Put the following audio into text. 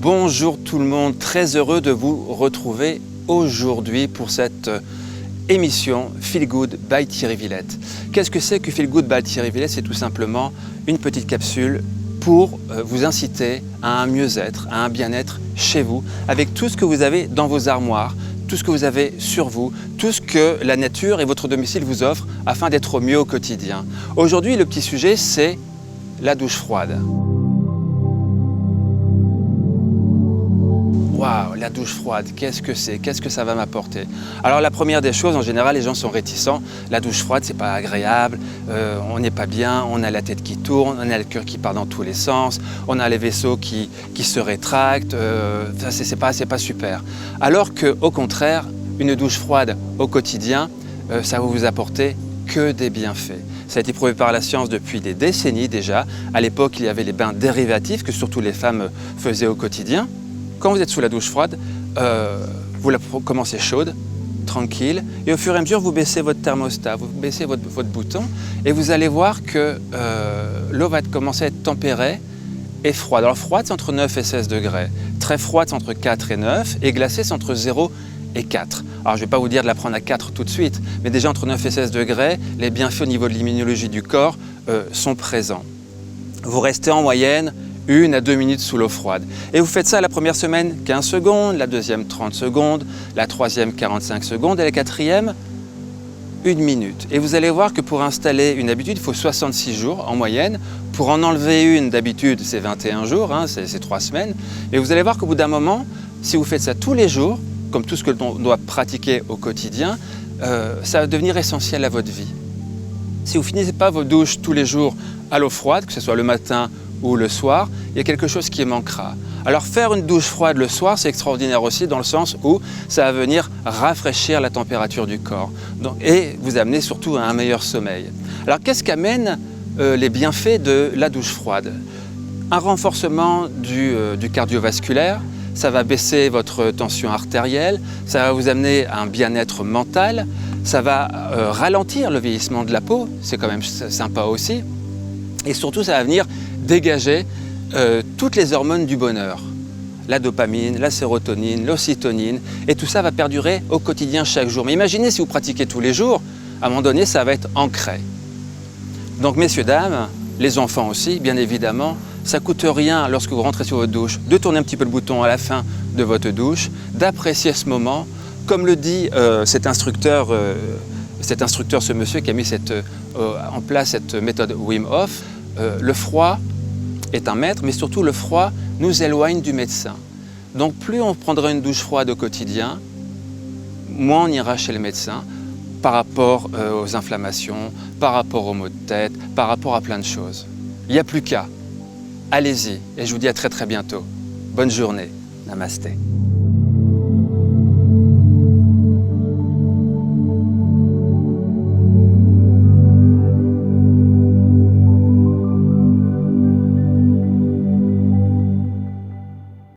Bonjour tout le monde, très heureux de vous retrouver aujourd'hui pour cette émission Feel Good by Thierry Villette. Qu'est-ce que c'est que Feel Good by Thierry Villette? C'est tout simplement une petite capsule pour vous inciter à un mieux-être, à un bien-être chez vous, avec tout ce que vous avez dans vos armoires, tout ce que vous avez sur vous, tout ce que la nature et votre domicile vous offrent afin d'être au mieux au quotidien. Aujourd'hui, le petit sujet, c'est la douche froide. Waouh, la douche froide, qu'est-ce que c'est? Qu'est-ce que ça va m'apporter? Alors la première des choses, en général, les gens sont réticents. La douche froide, c'est pas agréable, on n'est pas bien, on a la tête qui tourne, on a le cœur qui part dans tous les sens, on a les vaisseaux qui se rétractent, c'est pas super. Alors qu'au contraire, une douche froide au quotidien, ça va vous apporter que des bienfaits. Ça a été prouvé par la science depuis des décennies déjà. À l'époque, il y avait les bains dérivatifs que surtout les femmes faisaient au quotidien. Quand vous êtes sous la douche froide, vous la commencez chaude, tranquille, et au fur et à mesure, vous baissez votre thermostat, vous baissez votre bouton, et vous allez voir que l'eau va commencer à être tempérée et froide. Alors froide, c'est entre 9 et 16 degrés. Très froide, c'est entre 4 et 9, et glacée, c'est entre 0 et 4. Alors je ne vais pas vous dire de la prendre à 4 tout de suite, mais déjà entre 9 et 16 degrés, les bienfaits au niveau de l'immunologie du corps sont présents. Vous restez en moyenne 1 à 2 minutes sous l'eau froide. Et vous faites ça la première semaine 15 secondes, la deuxième 30 secondes, la troisième 45 secondes et la quatrième 1 minute. Et vous allez voir que pour installer une habitude, il faut 66 jours en moyenne. Pour en enlever une d'habitude, c'est 21 jours, c'est 3 semaines. Et vous allez voir qu'au bout d'un moment, si vous faites ça tous les jours, comme tout ce que l'on doit pratiquer au quotidien, ça va devenir essentiel à votre vie. Si vous ne finissez pas vos douches tous les jours à l'eau froide, que ce soit le matin ou le soir, il y a quelque chose qui manquera. Alors faire une douche froide le soir, c'est extraordinaire aussi dans le sens où ça va venir rafraîchir la température du corps et vous amener surtout à un meilleur sommeil. Alors qu'est-ce qu'amènent les bienfaits de la douche froide? Un renforcement du cardiovasculaire, ça va baisser votre tension artérielle, ça va vous amener à un bien-être mental, ça va ralentir le vieillissement de la peau, c'est quand même sympa aussi, et surtout ça va venir dégager toutes les hormones du bonheur. La dopamine, la sérotonine, l'ocytonine, et tout ça va perdurer au quotidien chaque jour. Mais imaginez si vous pratiquez tous les jours, à un moment donné, ça va être ancré. Donc messieurs, dames, les enfants aussi, bien évidemment, ça ne coûte rien lorsque vous rentrez sur votre douche, de tourner un petit peu le bouton à la fin de votre douche, d'apprécier ce moment. Comme le dit cet instructeur, ce monsieur qui a mis en place cette méthode Wim Hof, le froid est un maître, mais surtout le froid nous éloigne du médecin. Donc plus on prendra une douche froide au quotidien, moins on ira chez le médecin par rapport aux inflammations, par rapport aux maux de tête, par rapport à plein de choses. Il n'y a plus qu'à. Allez-y et je vous dis à très bientôt. Bonne journée. Namasté.